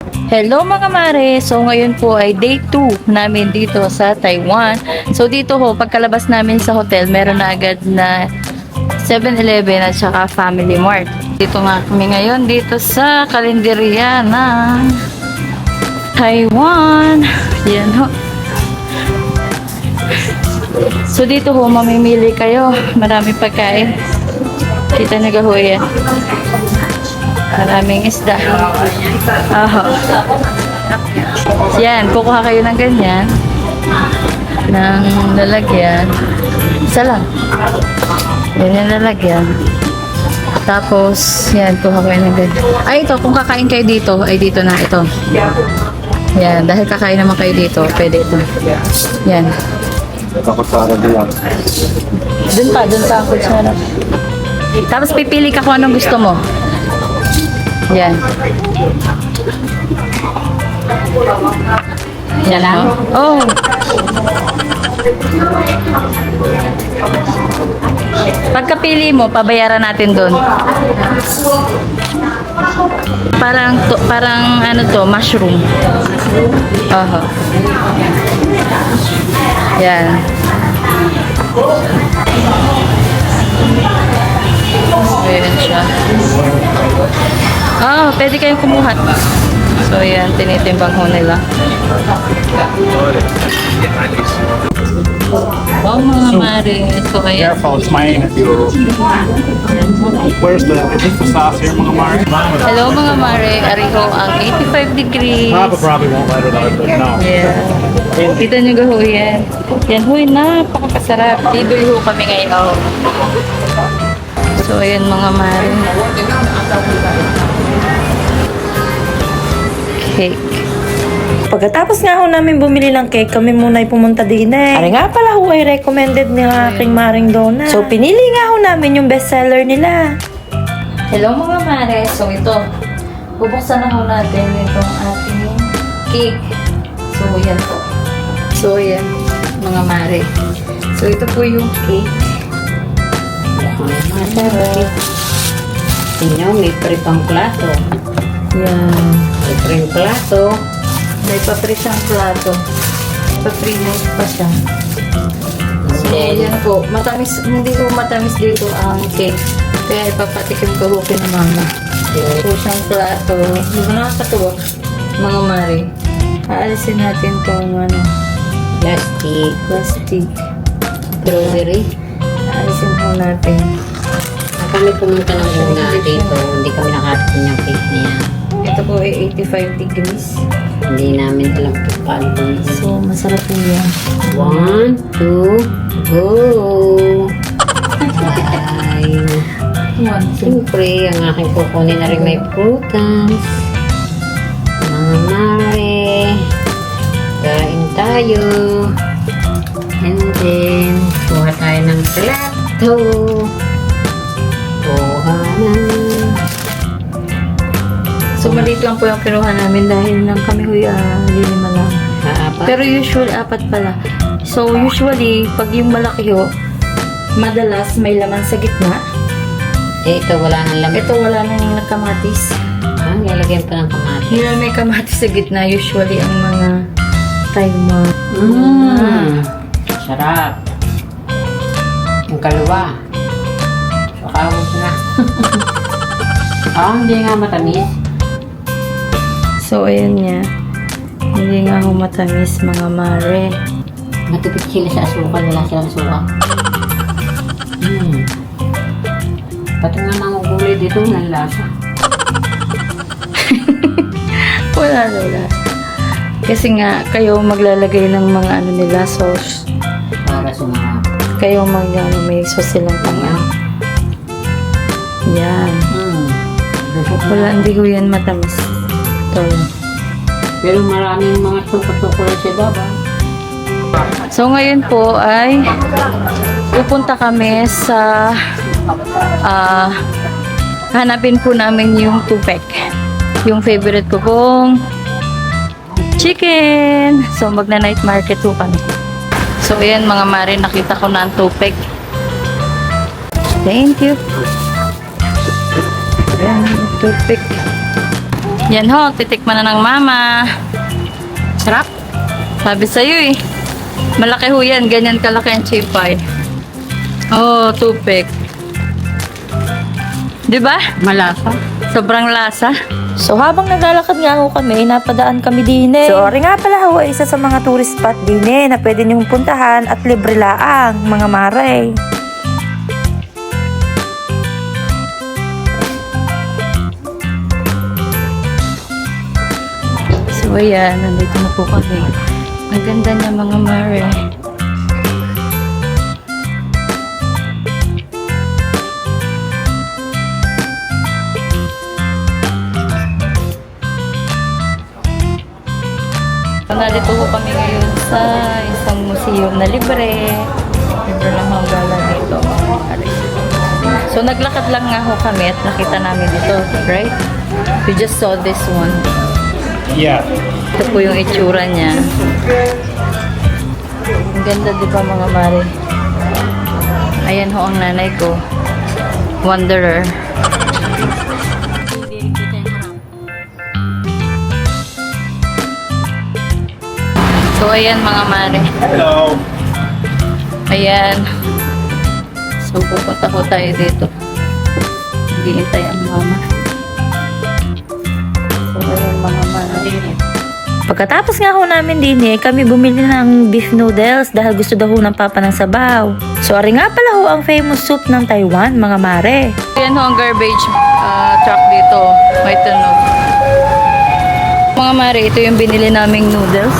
Hello mga mare! So ngayon po ay day 2 namin dito sa Taiwan. So dito ho, pagkalabas namin sa hotel, meron na agad na 7-Eleven at saka Family Mart. Dito nga kami ngayon dito sa kalenderya ng Taiwan. Yan ho. So dito ho, mamimili kayo. Marami pagkain. Kita nyo ho yan. Maraming isda. Oho. Yan, kukuha kayo ng ganyan. Ng lalagyan. Isa lang. Ganyan lalagyan. Tapos, yan, kuha kayo ng ganyan. Ay, ito, kung kakain kayo dito, ay dito na ito. Yan, dahil kakain naman kayo dito, pwede ito. Yan. Dun pa ang kutsara. Tapos pipili ka kung anong gusto mo. Yan. Yan lang? Oh. Pagkapili mo, pabayaran natin doon. Parang ano to, mushroom. Oho. Yan. Ayan siya. Pwede kayong kumuha. So, yan, tinitimbang ho nila. Mga mare. So, ayan. Careful, it's my aim if you. Where's the sauce here, mga mare? Hello mga mare. Ariho ang 85 degrees. Papa probably won't let it out, but no. Yeah. Kita nyo ho yan. Yan ho, napakasarap. Bibili ho kami ngayon. So, ayan mga mare. Cake. Pagkatapos nga ho namin bumili ng cake, kami muna ay pumunta din eh. Ari nga pala ho ay recommended ni aking Maring Donna. So pinili nga ho namin yung bestseller nila. Hello mga mare. So ito, bubuksan na ho natin itong ating cake. So yan po. So yan, mga mare. So ito po yung cake. Masarap. Tingnan, may pripang plato. Yan. May pripang plato. May pa-free siyang plato. Pa-free night pa siya. So yan po. Matamis, hindi po matamis dito ang cake. Kaya ipapatikim ko ho kina mama. So siyang plato. Hindi mo nakakatuwa. Mga mare. Aalisin natin itong plastic. Grocery. Aalisin po natin. Kami pumunta ng una dito. Hindi kami nakatikin ng cake niya. Ito po ay 85 degrees. Hindi namin alam kung paano bumili. So, masarap po yan. 1, 2, go! Bye! Siyempre, ang aking kukunin na rin may prutas. Mga mare. Kain tayo. And then, kuha tayo ng plato. Kuha na. So, maliit lang po yung kinuha namin dahil nang kami huy, lima lang. Apat. Pero usual, apat pala. So, usually, pag yung malaki ho, madalas may laman sa gitna. Eh, ito wala nang laman. Ito, wala nang kamatis. Nilagyan pa ng kamatis. Hindi may kamatis sa gitna. Usually, ang mga Taiwan. Sarap. Yung kalwa. Pakawag na. Hindi nga matamis. So, ayan niya. Hindi nga ho matamis, mga mare. Matipid sila sa asukal. Wala silang asukal. Pati nga mga gulay dito, walang lasa. Wala. Kasi nga, kayo maglalagay ng mga ano nila, sauce. Para sumarap. Kayo may sauce silang pang. Yan. Wala, hindi ko yan matamis. Ito. Pero maraming mga sukat-sukat siya dapat. So, ngayon po ay pupunta kami sa hanapin po namin yung tupek. Yung favorite ko pong chicken. So, magna-night market po kami. So, ayan mga mare, nakita ko na ang tupek. Thank you. Ayan, tupek. Yan ho, titikman na ng mama. Sarap. Sabi sa'yo eh. Malaki ho yan. Ganyan kalaki ang chipay. Oh, tupik. Diba? Malasa. Sobrang lasa. So habang naglalakad nga ho kami, napadaan kami din eh. So ori nga pala ho ay isa sa mga tourist spot din eh na pwede niyong puntahan at libre laang mga mare. So ayan, nandito na po kami. Ang ganda niya mga mare. Nandito po kami ngayon sa isang museum na libre. Libre lang ang gala dito. So naglakad lang nga ho kami at nakita namin dito, right? We just saw this one. Yeah. Ito po yung itsura niya. Ang ganda di ba mga mare? Ayan ho ang nanay ko. Wanderer. So ayan mga mare. Hello. Ayan. So pupunta ko tayo dito. Hihintay ang mama. So ayan mga mare. Pagkatapos nga ho namin din eh, kami bumili ng beef noodles dahil gusto daw ho ng papa ng sabaw. So ari nga pala ho ang famous soup ng Taiwan mga mare. Ayan ho ang garbage truck dito. May tunog. Mga mare, ito yung binili naming noodles.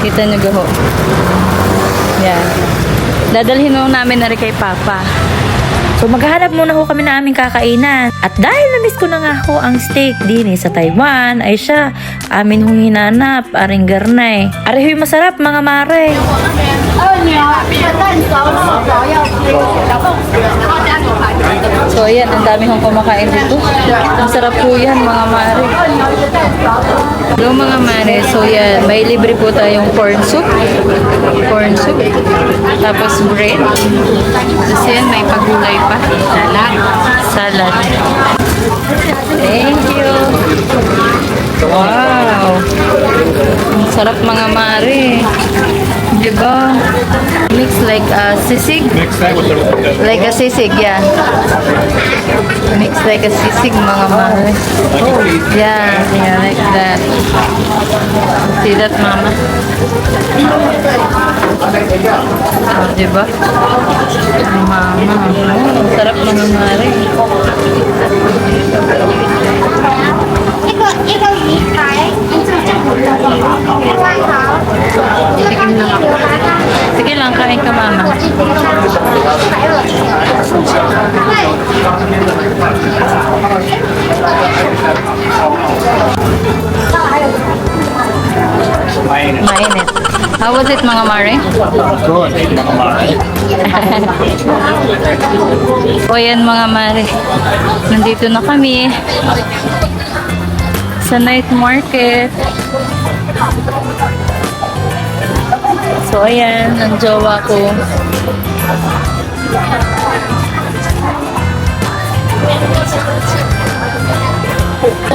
Kita nyo gaho. Yan. Dadalhin ho namin na rin kay Papa. So maghahanap muna ho kami na aming kakainan. At dahil na-miss ko na nga ho ang steak din sa Taiwan, ay siya, amin hong hinanap, aring garnay. Ari ho'y masarap mga mare. So ayan, ang dami hong kumakain dito. Ang sarap po yan mga mare. Hello mga mare, so yan, may libre po tayong corn soup. Corn soup. Tapos bread. Tapos yan, may pagulay pa. Salad. Salad. Thank you. Wow. Ang sarap mga mare. Diba? Mix like sisig. Mix that with the Like a sisig, yeah. Mix like a sisig, mga mare. Yeah, yeah, like that. See that, mama? Oh, diba? Mama. Oh, sarap mga mare. Sige lang, kain ka, mama. Mainit. How was it, mga mare? good. O yan, mga mare. Nandito na kami sa night market. So ayan, ang jowa ko.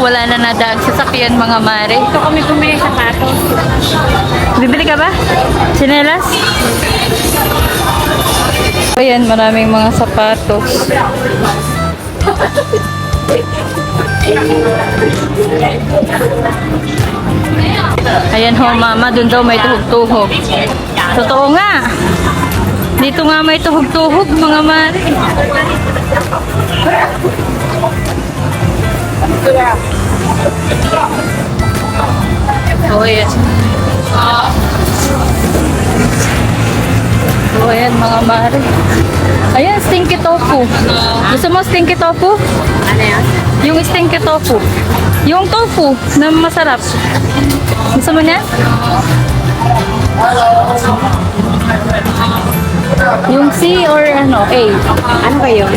Wala na nadaang sasakyan mga mare. Ito kami bumili sa sapatos. Bibili ka ba? Sinelas? Ayan, maraming mga sapatos. Ayan ho mama, dun daw may tuhog-tuhog. Totoo nga. Dito nga may tuhog-tuhog mga mare. So ayan. So ayan mga mare. Ayan, stinky tofu. Gusto mo stinky tofu? Ano yan? Yung stinky tofu. Yung tofu na masarap. Gusto mo niya? Yung C or ano, A? Ano ba yun?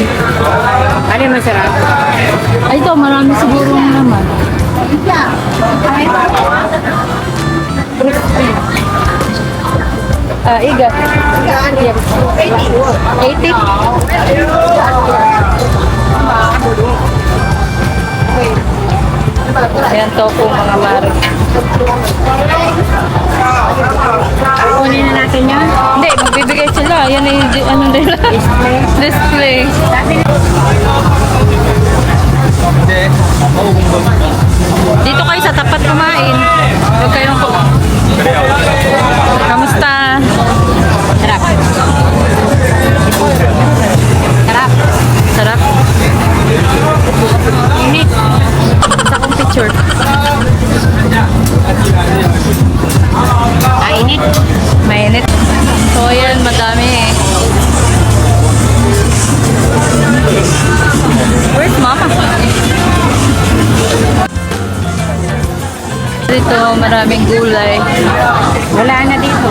Ano yung masarap? Ay, ito, marami siguro naman. Iga. Yep. 80? Ayan, tofu mga mare. Kunin na natin yan. Hindi, magbibigay sila. Yan ay, ano nila? Display. Dito kayo sa tapat kumain. Huwag kayong Kamusta? Sarap. Sarap. Sarap? Init. Sa kong picture. Kainit. Mainit. So, ayan, madami eh. Where's mama? Dito, maraming gulay. Wala na dito.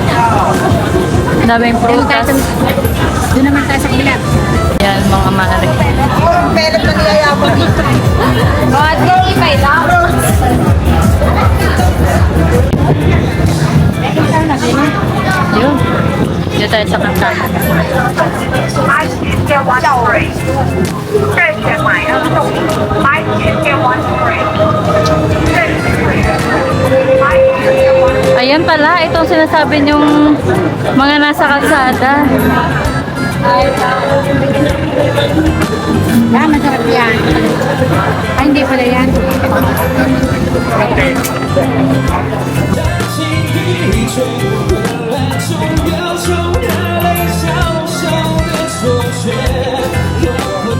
Daming prutas. Doon naman tayo sa ilan. Yan, mga mare. Yun. Dito tayo sa kantan. 白钱给我free，这钱买了送，白钱给我free，这白钱给我。 Ayan pala, itong sinasabi niyong mga nasa kalsada. Ah, masarap yan. Ay, hindi pala yan.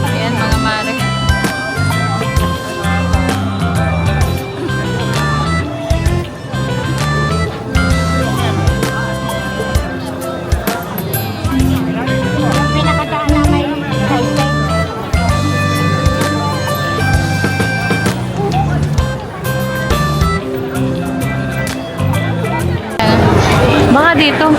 Ayan mga mare. Pinakadaan na may kaitay. Baka dito.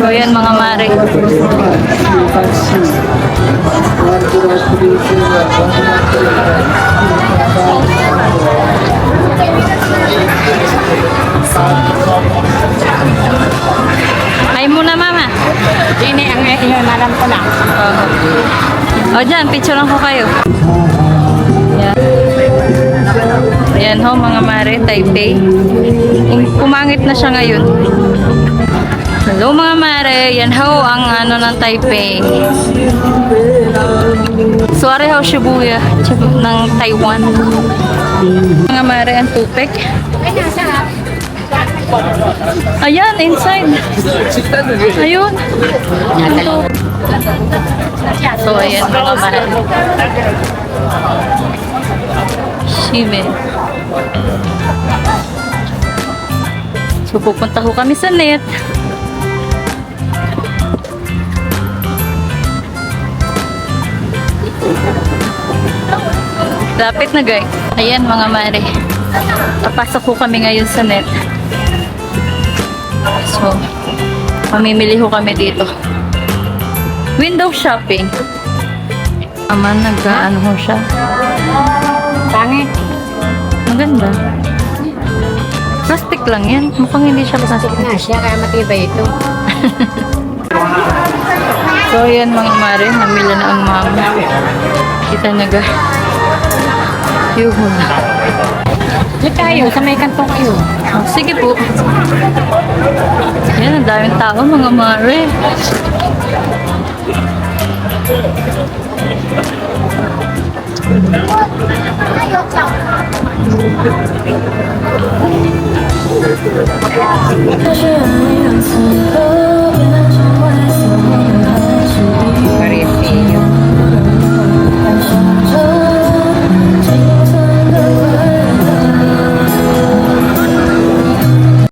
So yan mga mare. Ay muna mama. Ini ang inalam ko lang. O dyan, picture lang ko kayo. Yan. Ayan ho mga mare, Taipei. Pumangit na siya ngayon. Hello mga mare, yan ho ang ano ng Taipei. Suare ho Shibuya ng Taiwan. Mga mare, ang tupik. Ay, nasa. Ayan, inside. Ayun. So, ayan mga mare. Shime. So, pupunta ko kami sa net. Lapit na guys. Ayan mga mare. Papasok ko kami ngayon sa net. So, mamimili ho kami dito. Window shopping. Aman, nag-ano ho siya. Pangit. Maganda. Plastic lang yan. Mukhang hindi siya plastic. Na siya, kaya matibay ito. So, yan mga mare. Namila na ang mama. Kita na ga. Yuhun. Dito tayo, sa may kanto kayo. Oh, sige po. Yan, ang daming tao mga mare. Ayaw